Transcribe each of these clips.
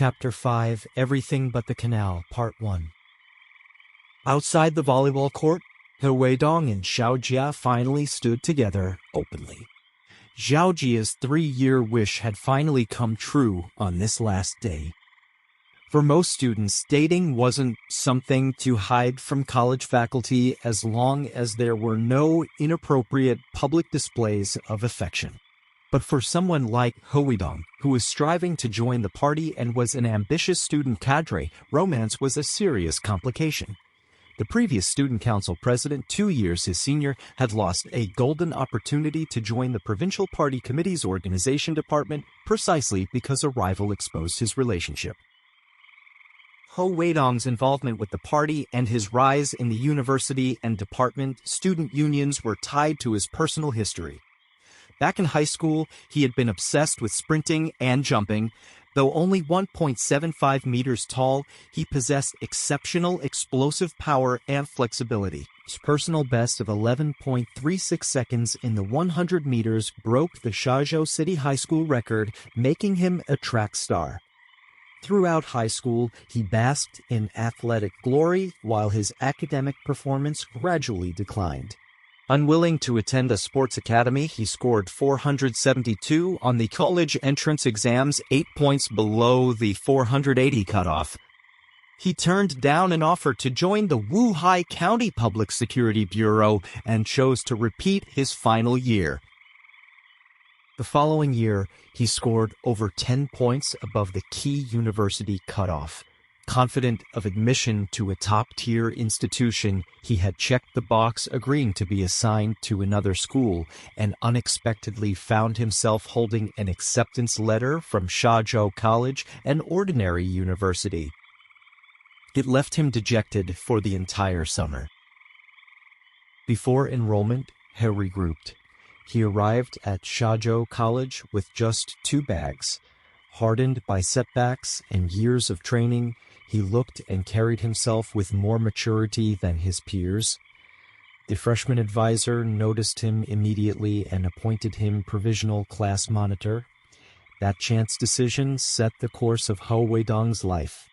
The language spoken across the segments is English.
Chapter 5, Everything But the Canal, Part 1. Outside the volleyball court, Hou Weidong and Xiaojia finally stood together openly. Xiaojia's 3-year wish had finally come true on this last day. For most students, dating wasn't something to hide from college faculty as long as there were no inappropriate public displays of affection. But for someone like Hou Weidong, who was striving to join the party and was an ambitious student cadre, romance was a serious complication. The previous student council president, 2 years his senior, had lost a golden opportunity to join the provincial party committee's organization department precisely because a rival exposed his relationship. Hou Weidong's involvement with the party and his rise in the university and department student unions were tied to his personal history. Back in high school, he had been obsessed with sprinting and jumping. Though only 1.75 meters tall, he possessed exceptional explosive power and flexibility. His personal best of 11.36 seconds in the 100 meters broke the Shenzhou City High School record, making him a track star. Throughout high school, he basked in athletic glory while his academic performance gradually declined. Unwilling to attend a sports academy, he scored 472 on the college entrance exams, 8 points below the 480 cutoff. He turned down an offer to join the Wuhai County Public Security Bureau and chose to repeat his final year. The following year, he scored over 10 points above the key university cutoff. Confident of admission to a top-tier institution, he had checked the box agreeing to be assigned to another school and unexpectedly found himself holding an acceptance letter from Shenzhou College, an ordinary university. It left him dejected for the entire summer. Before enrollment, he regrouped. He arrived at Shenzhou College with just 2 bags. Hardened by setbacks and years of training, he looked and carried himself with more maturity than his peers. The freshman advisor noticed him immediately and appointed him provisional class monitor. That chance decision set the course of Hou Weidong's life.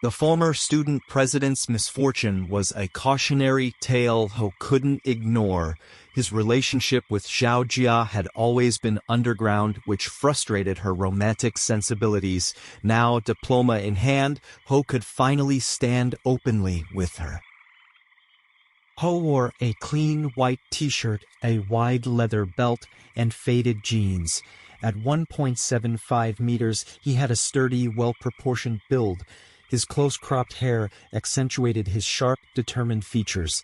The former student president's misfortune was a cautionary tale Hou couldn't ignore. His relationship with Xiaojia had always been underground, which frustrated her romantic sensibilities. Now, diploma in hand, Hou could finally stand openly with her. Hou wore a clean white t-shirt, a wide leather belt, and faded jeans. At 1.75 meters, he had a sturdy, well-proportioned build. His close-cropped hair accentuated his sharp, determined features.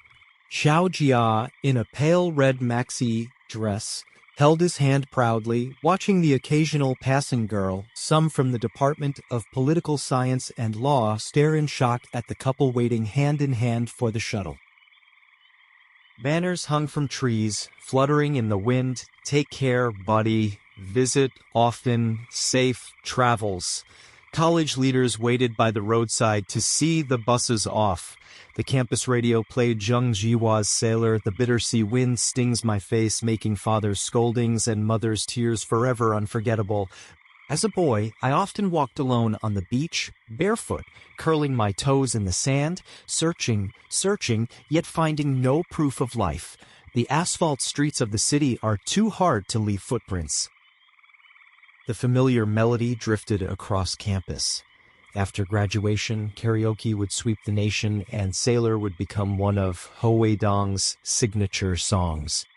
Xiaojia, in a pale red maxi dress, held his hand proudly, watching the occasional passing girl, some from the Department of Political Science and Law, stare in shock at the couple waiting hand-in-hand for the shuttle. Banners hung from trees, fluttering in the wind. Take care, buddy. Visit often. Safe travels. College leaders waited by the roadside to see the buses off. The campus radio played Zheng Jiwa's Sailor. The bitter sea wind stings my face, making father's scoldings and mother's tears forever unforgettable. As a boy, I often walked alone on the beach, barefoot, curling my toes in the sand, searching, yet finding no proof of life. The asphalt streets of the city are too hard to leave footprints. The familiar melody drifted across campus. After graduation, karaoke would sweep the nation, and Sailor would become one of Hou Weidong's signature songs.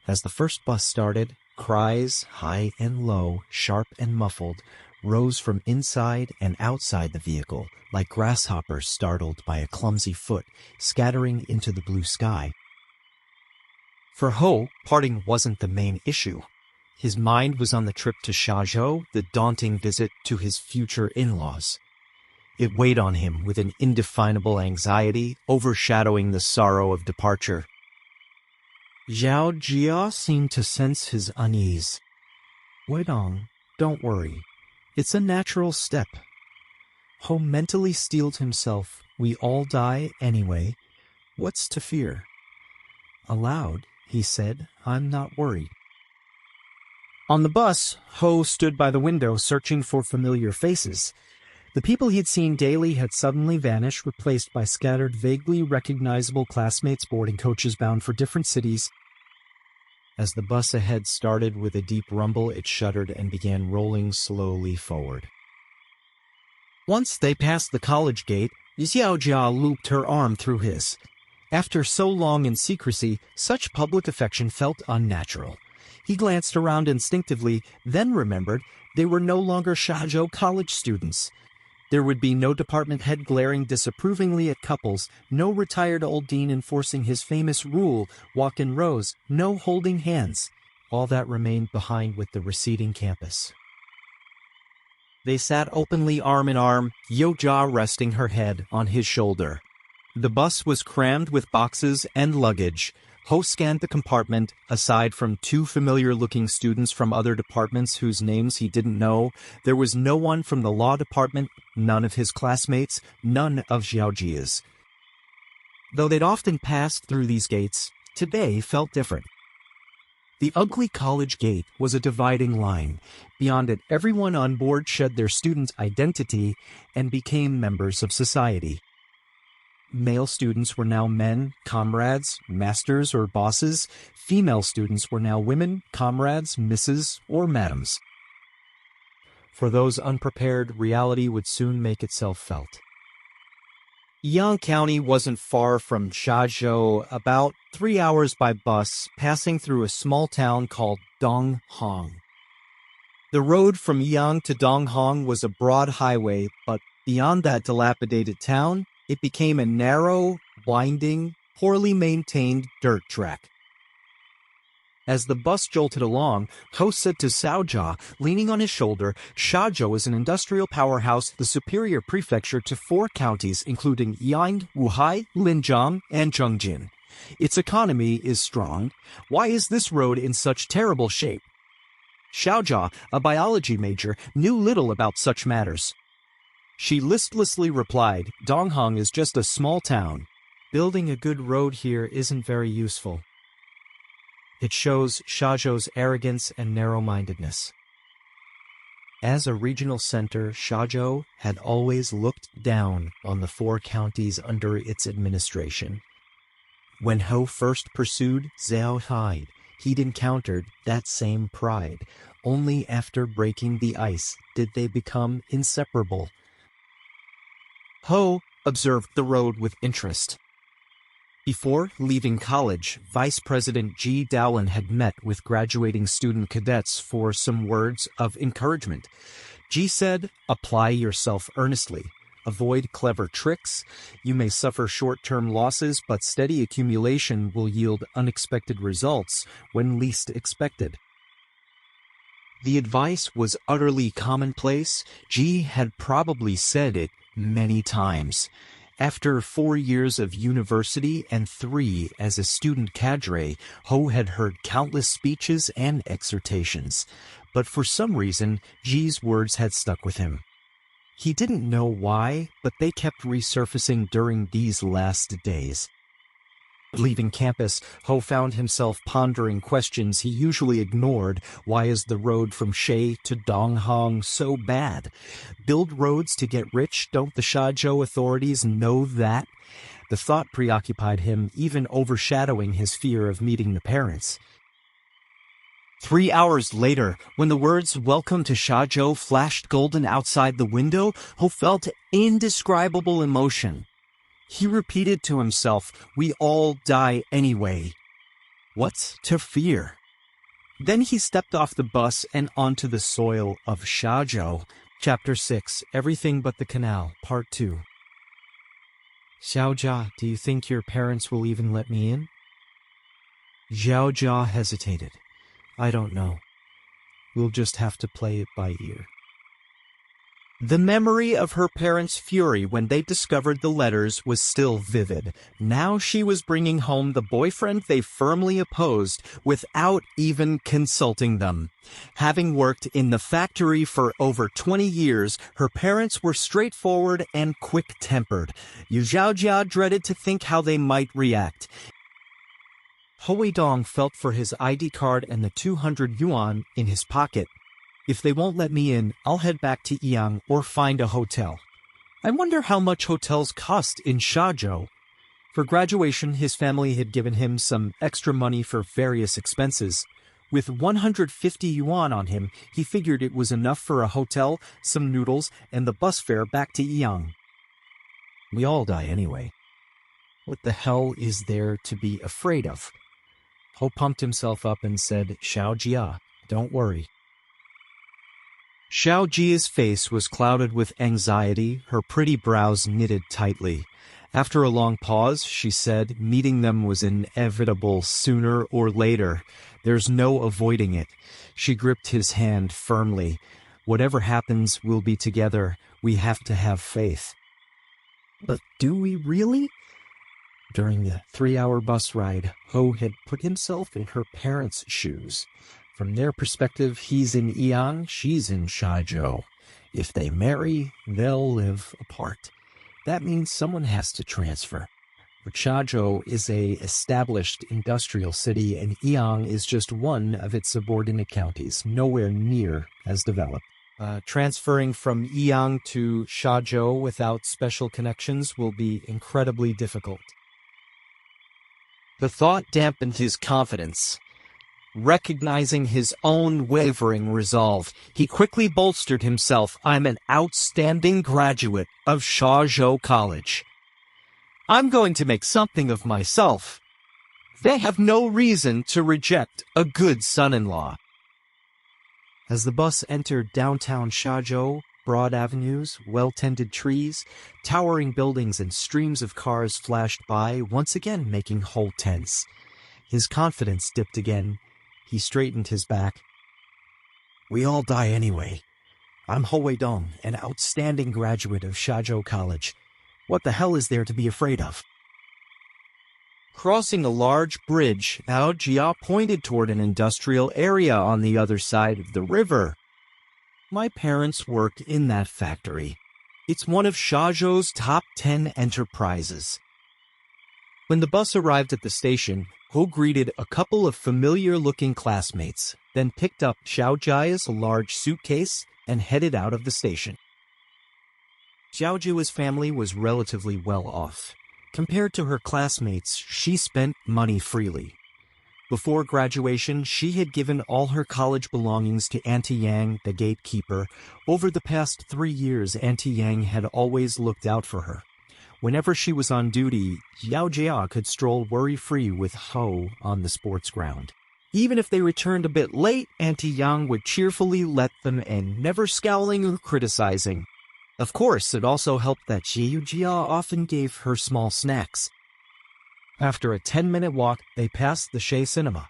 As the first bus started, cries, high and low, sharp and muffled, rose from inside and outside the vehicle, like grasshoppers startled by a clumsy foot, scattering into the blue sky. For Hou, parting wasn't the main issue. His mind was on the trip to Shenzhou, the daunting visit to his future in-laws. It weighed on him with an indefinable anxiety, overshadowing the sorrow of departure. Xiaojia seemed to sense his unease. "Weidong, don't worry. It's a natural step." Hou mentally steeled himself. "We all die anyway. What's to fear?" Aloud, he said, "I'm not worried." On the bus, Hou stood by the window searching for familiar faces. The people he'd seen daily had suddenly vanished, replaced by scattered, vaguely recognizable classmates boarding coaches bound for different cities. As the bus ahead started with a deep rumble, it shuddered and began rolling slowly forward. Once they passed the college gate, Xiaojia looped her arm through his. After so long in secrecy, such public affection felt unnatural. He glanced around instinctively, then remembered they were no longer Xiaozhou college students. There would be no department head glaring disapprovingly at couples, no retired old dean enforcing his famous rule, walk in rows, no holding hands. All that remained behind with the receding campus. They sat openly arm in arm, Xiaojia resting her head on his shoulder. The bus was crammed with boxes and luggage. Hou scanned the compartment. Aside from two familiar-looking students from other departments whose names he didn't know, there was no one from the law department, none of his classmates, none of Xiaojia's. Though they'd often passed through these gates, today felt different. The ugly college gate was a dividing line. Beyond it, everyone on board shed their student identity and became members of society. Male students were now men, comrades, masters, or bosses. Female students were now women, comrades, misses, or madams. For those unprepared, reality would soon make itself felt. Yang County wasn't far from Xiaozhou, about 3 hours by bus, passing through a small town called Donghong. The road from Yang to Donghong was a broad highway, but beyond that dilapidated town, it became a narrow, winding, poorly maintained dirt track. As the bus jolted along, Hou said to Xiaojia, leaning on his shoulder, Xiaozhou is an industrial powerhouse, the superior prefecture to 4 counties, including Yang, Wuhai, Linjiang, and Zhengjin. Its economy is strong. Why is this road in such terrible shape? Xiaojia, a biology major, knew little about such matters. She listlessly replied, Donghong is just a small town. Building a good road here isn't very useful. It shows Xiaozhou's arrogance and narrow-mindedness. As a regional center, Xiaozhou had always looked down on the 4 counties under its administration. When Hou first pursued Zhao Hai, he'd encountered that same pride. Only after breaking the ice did they become inseparable. Hou observed the road with interest. Before leaving college, Vice President Ji Daolin had met with graduating student cadets for some words of encouragement. Ji said, apply yourself earnestly. Avoid clever tricks. You may suffer short-term losses, but steady accumulation will yield unexpected results when least expected. The advice was utterly commonplace. Ji had probably said it many times. After 4 years of university and 3 as a student cadre, Hou had heard countless speeches and exhortations. But for some reason, Ji's words had stuck with him. He didn't know why, but they kept resurfacing during these last days. Leaving campus, Hou found himself pondering questions he usually ignored. Why is the road from Shay to Donghong so bad? Build roads to get rich? Don't the Xiaozhou authorities know that? The thought preoccupied him, even overshadowing his fear of meeting the parents. 3 hours later, when the words "Welcome to Xiaozhou" flashed golden outside the window, Hou felt indescribable emotion. He repeated to himself, we all die anyway. What's to fear? Then he stepped off the bus and onto the soil of Xiaozhou. Chapter 6, Everything But the Canal, Part 2. Xiaojia, do you think your parents will even let me in? Xiaojia hesitated. I don't know. We'll just have to play it by ear. The memory of her parents' fury when they discovered the letters was still vivid. Now she was bringing home the boyfriend they firmly opposed without even consulting them. Having worked in the factory for over 20 years, her parents were straightforward and quick-tempered. Xiaojia dreaded to think how they might react. Hou Weidong felt for his ID card and the 200 yuan in his pocket. If they won't let me in, I'll head back to Yang or find a hotel. I wonder how much hotels cost in Xiaozhou. For graduation, his family had given him some extra money for various expenses. With 150 yuan on him, he figured it was enough for a hotel, some noodles, and the bus fare back to Yang. We all die anyway. What the hell is there to be afraid of? Ho pumped himself up and said, Xiaojia, don't worry. Xiaojia's face was clouded with anxiety, her pretty brows knitted tightly. After a long pause, she said, meeting them was inevitable sooner or later. There's no avoiding it. She gripped his hand firmly. Whatever happens, we'll be together. We have to have faith. But do we really? During the 3-hour bus ride, Ho had put himself in her parents' shoes. From their perspective, he's in Yang, she's in Xiaozhou. If they marry, they'll live apart. That means someone has to transfer. But Xiaozhou is a established industrial city, and Yang is just one of its subordinate counties, nowhere near as developed. Transferring from Yang to Xiaozhou without special connections will be incredibly difficult. The thought dampened his confidence. Recognizing his own wavering resolve, he quickly bolstered himself. I'm an outstanding graduate of Xiaozhou College. I'm going to make something of myself. They have no reason to reject a good son-in-law. As the bus entered downtown Xiaozhou, broad avenues, well-tended trees, towering buildings and streams of cars flashed by, once again making Ho tense. His confidence dipped again. He straightened his back. We all die anyway. I'm Hou Weidong, an outstanding graduate of Xiaozhou College. What the hell is there to be afraid of? Crossing a large bridge, Xiaojia pointed toward an industrial area on the other side of the river. My parents work in that factory. It's one of Xiaozhou's top 10 enterprises. When the bus arrived at the station, Ho greeted a couple of familiar-looking classmates, then picked up Xiaojia's large suitcase and headed out of the station. Xiaojia's family was relatively well off. Compared to her classmates, she spent money freely. Before graduation, she had given all her college belongings to Auntie Yang, the gatekeeper. Over the past 3 years, Auntie Yang had always looked out for her. Whenever she was on duty, Xiaojia could stroll worry-free with Ho on the sports ground. Even if they returned a bit late, Auntie Yang would cheerfully let them in, never scowling or criticizing. Of course, it also helped that Xiaojia often gave her small snacks. After a 10-minute walk, they passed the Shea Cinema.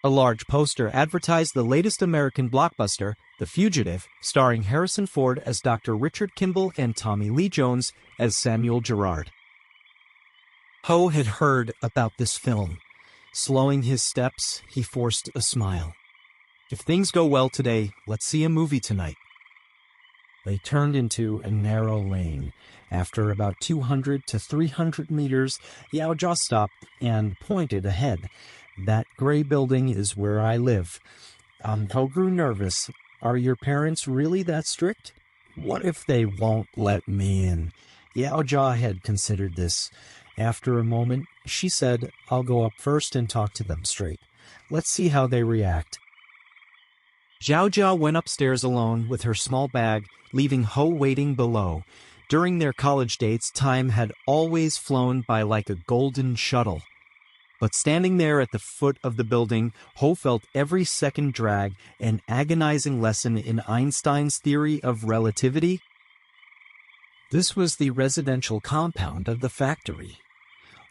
A large poster advertised the latest American blockbuster, The Fugitive, starring Harrison Ford as Dr. Richard Kimball and Tommy Lee Jones as Samuel Gerard. Ho had heard about this film. Slowing his steps, he forced a smile. If things go well today, let's see a movie tonight. They turned into a narrow lane. After about 200 to 300 meters, Xiaojia stopped and pointed ahead. That gray building is where I live. Ho grew nervous. Are your parents really that strict? What if they won't let me in? Xiaojia had considered this. After a moment, she said, I'll go up first and talk to them straight. Let's see how they react. Xiaojia went upstairs alone with her small bag, leaving Ho waiting below. During their college dates, time had always flown by like a golden shuttle. But standing there at the foot of the building, Ho felt every second drag, an agonizing lesson in Einstein's theory of relativity. This was the residential compound of the factory.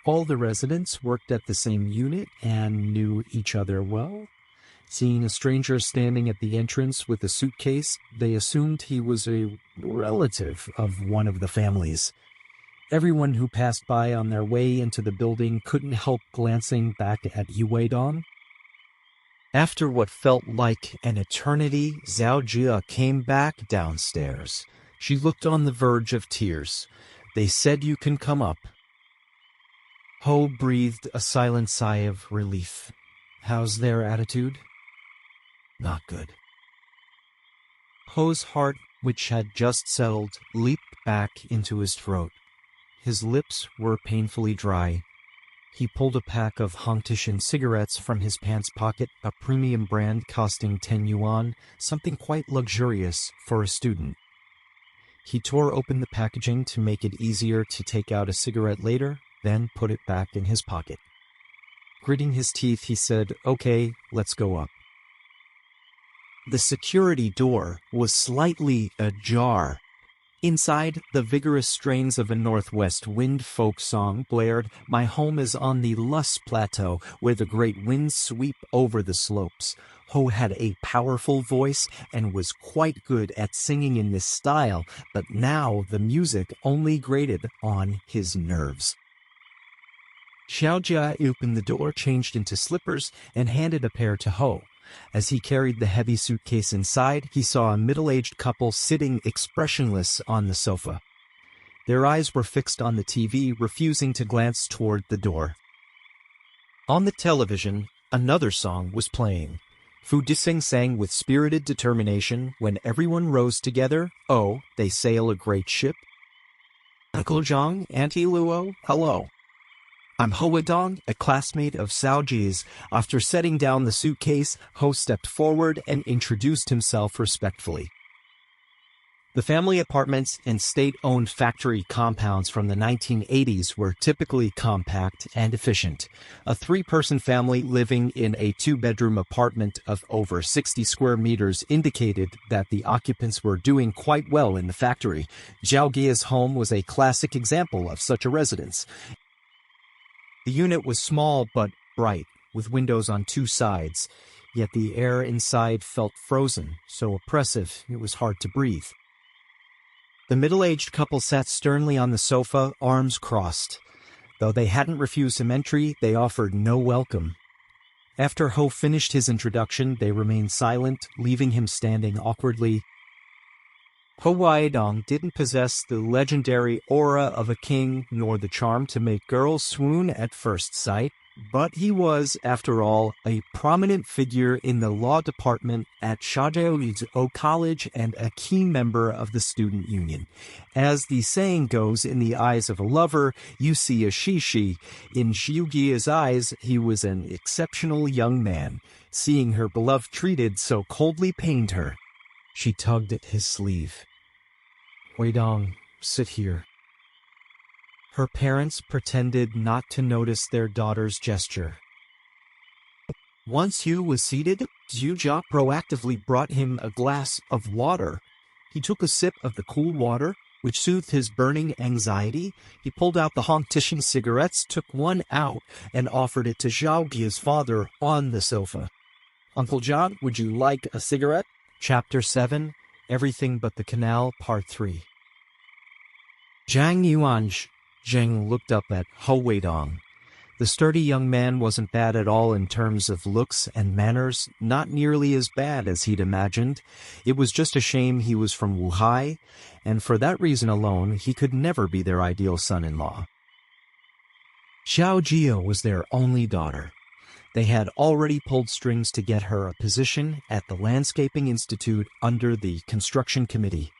All the residents worked at the same unit and knew each other well. Seeing a stranger standing at the entrance with a suitcase, they assumed he was a relative of one of the families. Everyone who passed by on their way into the building couldn't help glancing back at Hou Weidong. After what felt like an eternity, Xiaojia came back downstairs. She looked on the verge of tears. They said you can come up. Hou breathed a silent sigh of relief. How's their attitude? Not good. Hou's heart, which had just settled, leaped back into his throat. His lips were painfully dry. He pulled a pack of Hongtishan cigarettes from his pants pocket, a premium brand costing 10 yuan, something quite luxurious for a student. He tore open the packaging to make it easier to take out a cigarette later, then put it back in his pocket. Gritting his teeth, he said, "Okay, let's go up." The security door was slightly ajar. Inside, the vigorous strains of a Northwest wind folk song blared, "My home is on the Luss Plateau, where the great winds sweep over the slopes." Hou had a powerful voice and was quite good at singing in this style, but now the music only grated on his nerves. Xiaojia opened the door, changed into slippers, and handed a pair to Hou. As he carried the heavy suitcase inside, he saw a middle-aged couple sitting expressionless on the sofa. Their eyes were fixed on the TV, refusing to glance toward the door. On the television, another song was playing. Fu Dising sang with spirited determination when everyone rose together. "Oh, they sail a great ship." "Uncle Zhang, Auntie Luo, hello. I'm Hou Weidong, a classmate of Xiaojia's." After setting down the suitcase, Hou stepped forward and introduced himself respectfully. The family apartments and state-owned factory compounds from the 1980s were typically compact and efficient. A three-person family living in a two-bedroom apartment of over 60 square meters indicated that the occupants were doing quite well in the factory. Xiaojia's home was a classic example of such a residence. The unit was small but bright, with windows on two sides, yet the air inside felt frozen, so oppressive it was hard to breathe. The middle-aged couple sat sternly on the sofa, arms crossed. Though they hadn't refused him entry, they offered no welcome. After Hou finished his introduction, they remained silent, leaving him standing awkwardly. Hou Weidong didn't possess the legendary aura of a king nor the charm to make girls swoon at first sight, but he was, after all, a prominent figure in the law department at Xiaojia's College and a key member of the student union. As the saying goes, in the eyes of a lover, you see a shishi. In Xiaojia's eyes, he was an exceptional young man. Seeing her beloved treated so coldly pained her. She tugged at his sleeve. "Weidong, sit here." Her parents pretended not to notice their daughter's gesture. Once Hou was seated, Xiaojia proactively brought him a glass of water. He took a sip of the cool water, which soothed his burning anxiety. He pulled out the Hongtishan cigarettes, took one out, and offered it to Xiaojia's father on the sofa. "Uncle John, would you like a cigarette?" Chapter 7, Everything But the Canal, Part 3. Zhang Yuan-Zhang looked up at Hou Weidong. The sturdy young man wasn't bad at all in terms of looks and manners, not nearly as bad as he'd imagined. It was just a shame he was from Wuhai, and for that reason alone, he could never be their ideal son-in-law. Xiaojia was their only daughter. They had already pulled strings to get her a position at the Landscaping Institute under the Construction Committee.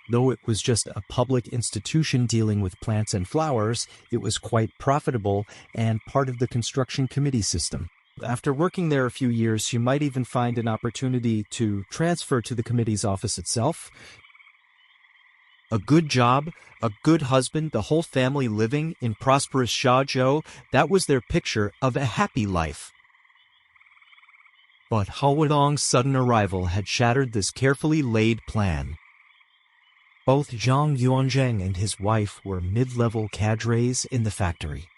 Though it was just a public institution dealing with plants and flowers, it was quite profitable and part of the construction committee system. After working there a few years, you might even find an opportunity to transfer to the committee's office itself. A good job, a good husband, the whole family living in prosperous Xiaozhou, that was their picture of a happy life. But Hou Weidong's sudden arrival had shattered this carefully laid plan. Both Zhang Yuanzhang and his wife were mid-level cadres in the factory.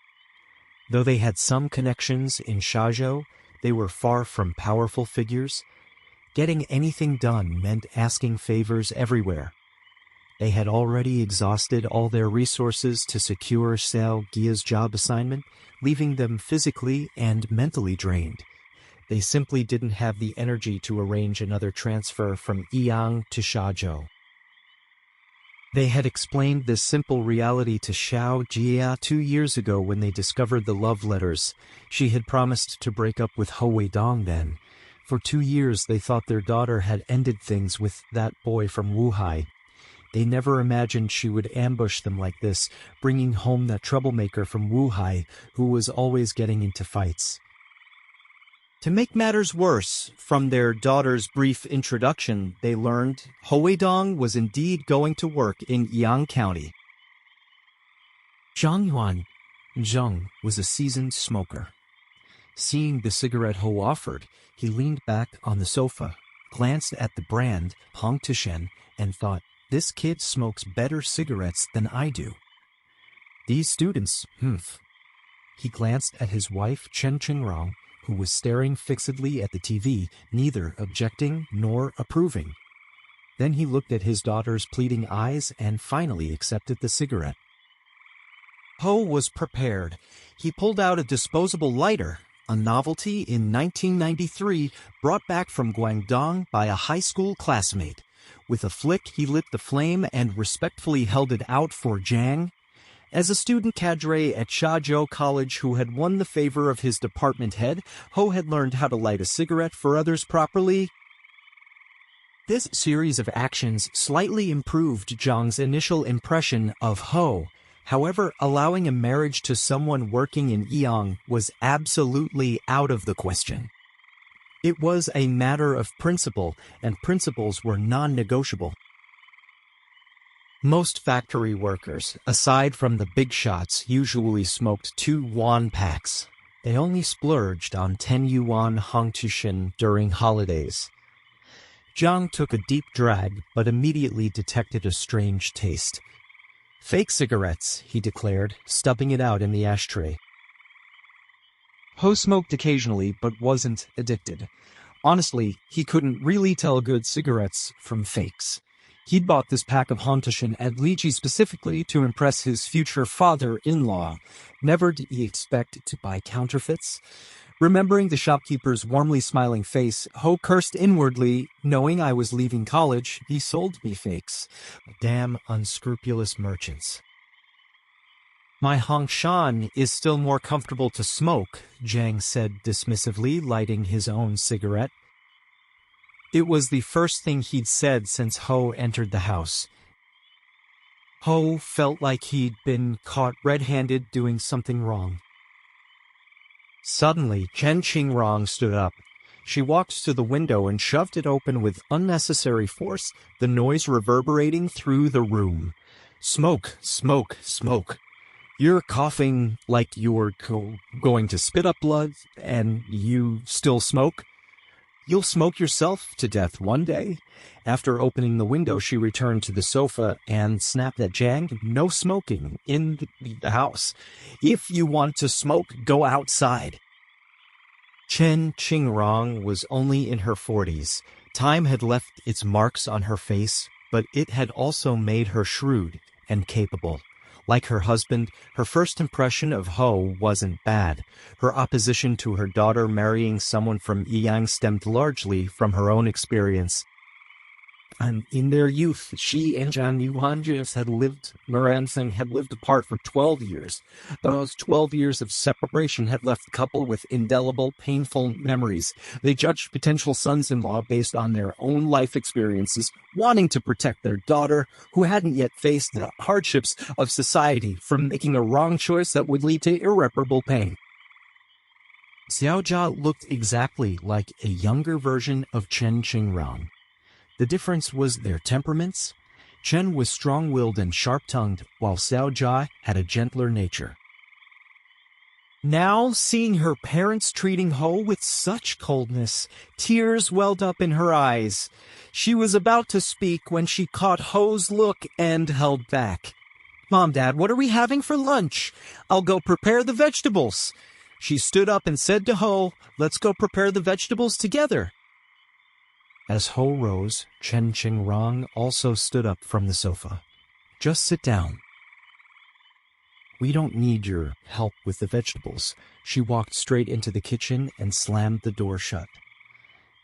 Though they had some connections in Xiaozhou, they were far from powerful figures. Getting anything done meant asking favors everywhere. They had already exhausted all their resources to secure Xiaojia's job assignment, leaving them physically and mentally drained. They simply didn't have the energy to arrange another transfer from Yiyang to Xiaozhou. They had explained this simple reality to Xiaojia 2 years ago when they discovered the love letters. She had promised to break up with Hou Weidong then. For 2 years they thought their daughter had ended things with that boy from Wuhai. They never imagined she would ambush them like this, bringing home that troublemaker from Wuhai who was always getting into fights. To make matters worse, from their daughter's brief introduction, they learned Hou Weidong was indeed going to work in Yang County. Zhang Yuan-Zhang was a seasoned smoker. Seeing the cigarette Hou offered, he leaned back on the sofa, glanced at the brand, Hong Tishen, and thought, "This kid smokes better cigarettes than I do. These students, He glanced at his wife, Chen Qingrong, who was staring fixedly at the TV, neither objecting nor approving. Then he looked at his daughter's pleading eyes and finally accepted the cigarette. Hou was prepared. He pulled out a disposable lighter, a novelty in 1993 brought back from Guangdong by a high school classmate. With a flick, he lit the flame and respectfully held it out for Zhang. As a student cadre at Shazhou College who had won the favor of his department head, Hou had learned how to light a cigarette for others properly. This series of actions slightly improved Zhang's initial impression of Hou. However, allowing a marriage to someone working in Yang was absolutely out of the question. It was a matter of principle, and principles were non-negotiable. Most factory workers, aside from the big shots, usually smoked 2 yuan packs. They only splurged on 10 yuan hongtushin during holidays. Zhang took a deep drag, but immediately detected a strange taste. "Fake cigarettes," he declared, stubbing it out in the ashtray. Hou smoked occasionally, but wasn't addicted. Honestly, he couldn't really tell good cigarettes from fakes. He'd bought this pack of Hongtushin at Liji specifically to impress his future father-in-law. Never did he expect to buy counterfeits. Remembering the shopkeeper's warmly smiling face, Hou cursed inwardly. "Knowing I was leaving college, he sold me fakes. Damn unscrupulous merchants." "My Hongshan is still more comfortable to smoke," Zhang said dismissively, lighting his own cigarette. It was the first thing he'd said since Hou entered the house. Hou felt like he'd been caught red-handed doing something wrong. Suddenly, Chen Qingrong stood up. She walked to the window and shoved it open with unnecessary force, the noise reverberating through the room. "Smoke, smoke, smoke. You're coughing like you're going to spit up blood, and you still smoke? You'll smoke yourself to death one day." After opening the window, she returned to the sofa and snapped at Zhang. "No smoking in the house. If you want to smoke, go outside." Chen Qingrong was only in her 40s. Time had left its marks on her face, but it had also made her shrewd and capable. Like her husband, her first impression of Hou wasn't bad. Her opposition to her daughter marrying someone from Yang stemmed largely from her own experience. In their youth, she and Zhang Yuanjia had lived apart for 12 years. Those 12 years of separation had left the couple with indelible, painful memories. They judged potential sons-in-law based on their own life experiences, wanting to protect their daughter, who hadn't yet faced the hardships of society, from making a wrong choice that would lead to irreparable pain. Xiaojia looked exactly like a younger version of Chen Qingrong. The difference was their temperaments. Chen was strong-willed and sharp-tongued, while Xiaojia had a gentler nature. Now, seeing her parents treating Hou with such coldness, tears welled up in her eyes. She was about to speak when she caught Hou's look and held back. "Mom, Dad, what are we having for lunch? I'll go prepare the vegetables." She stood up and said to Hou, "Let's go prepare the vegetables together." As Hou rose, Chen Qingrong also stood up from the sofa. "Just sit down." "We don't need your help with the vegetables." She walked straight into the kitchen and slammed the door shut.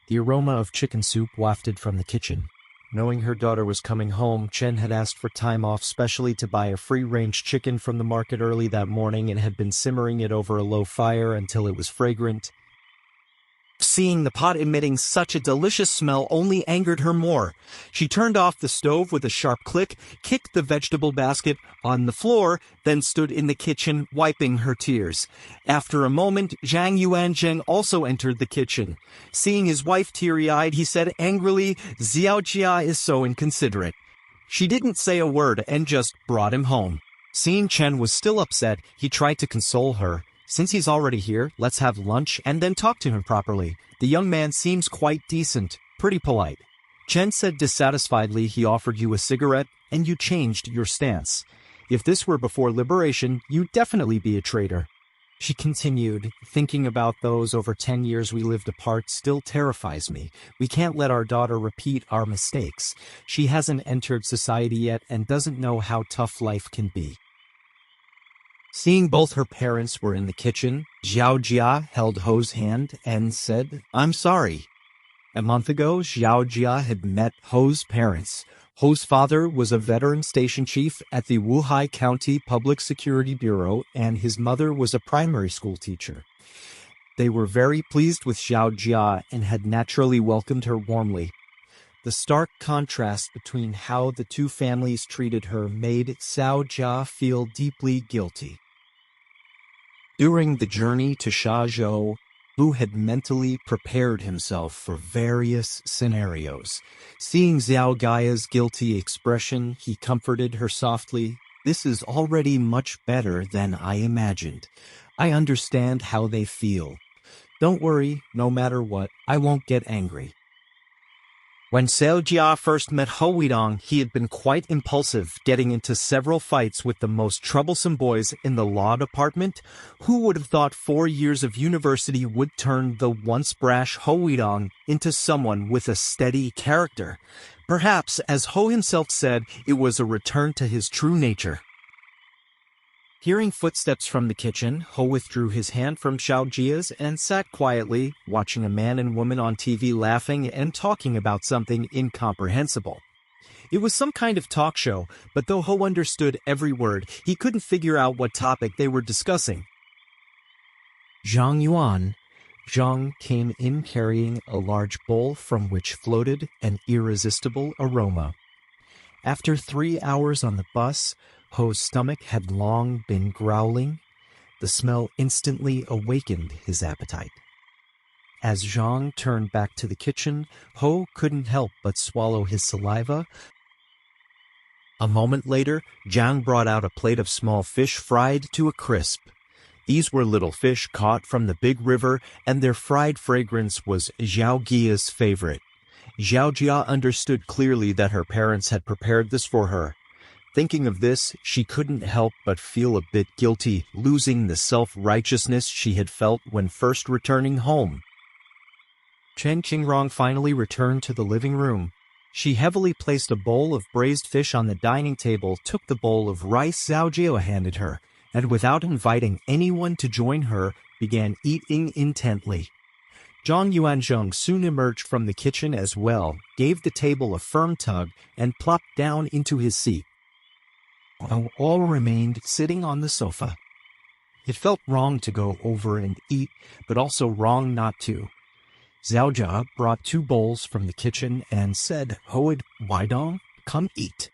The aroma of chicken soup wafted from the kitchen. Knowing her daughter was coming home, Chen had asked for time off specially to buy a free-range chicken from the market early that morning and had been simmering it over a low fire until it was fragrant. Seeing the pot emitting such a delicious smell only angered her more. She turned off the stove with a sharp click, kicked the vegetable basket on the floor, then stood in the kitchen, wiping her tears. After a moment, Zhang Yuanzheng also entered the kitchen. Seeing his wife teary-eyed, he said angrily, "Xiaojia is so inconsiderate." She didn't say a word and just brought him home. Seeing Chen was still upset, he tried to console her. "Since he's already here, let's have lunch and then talk to him properly. The young man seems quite decent, pretty polite." Chen said dissatisfiedly he offered you a cigarette and you changed your stance. If this were before liberation, you'd definitely be a traitor. She continued, "Thinking about those over 10 years we lived apart still terrifies me. We can't let our daughter repeat our mistakes. She hasn't entered society yet and doesn't know how tough life can be." Seeing both her parents were in the kitchen, Xiaojia held Hou's hand and said, "I'm sorry." A month ago, Xiaojia had met Hou's parents. Hou's father was a veteran station chief at the Wuhai County Public Security Bureau, and his mother was a primary school teacher. They were very pleased with Xiaojia and had naturally welcomed her warmly. The stark contrast between how the two families treated her made Xiaojia feel deeply guilty. During the journey to Shazhou, Hou had mentally prepared himself for various scenarios. Seeing Xiaojia's guilty expression, he comforted her softly. "This is already much better than I imagined. I understand how they feel. Don't worry, no matter what, I won't get angry." When Xiaojia first met Hou Weidong, he had been quite impulsive, getting into several fights with the most troublesome boys in the law department. Who would have thought 4 years of university would turn the once brash Hou Weidong into someone with a steady character? Perhaps, as Hou himself said, it was a return to his true nature. Hearing footsteps from the kitchen, Hou withdrew his hand from Xiaojia's and sat quietly, watching a man and woman on TV laughing and talking about something incomprehensible. It was some kind of talk show, but though Hou understood every word, he couldn't figure out what topic they were discussing. Zhang came in carrying a large bowl from which floated an irresistible aroma. After 3 hours on the bus, Hou's stomach had long been growling. The smell instantly awakened his appetite. As Zhang turned back to the kitchen, Hou couldn't help but swallow his saliva. A moment later, Zhang brought out a plate of small fish fried to a crisp. These were little fish caught from the big river, and their fried fragrance was Xiaojia's favorite. Xiaojia understood clearly that her parents had prepared this for her. Thinking of this, she couldn't help but feel a bit guilty, losing the self-righteousness she had felt when first returning home. Chen Qingrong finally returned to the living room. She heavily placed a bowl of braised fish on the dining table, took the bowl of rice Xiaojia handed her, and without inviting anyone to join her, began eating intently. Zhang Yuanzheng soon emerged from the kitchen as well, gave the table a firm tug, and plopped down into his seat. All remained sitting on the sofa. It felt wrong to go over and eat, but also wrong not to. Xiaojia brought 2 bowls from the kitchen and said, "Hou Weidong, come eat."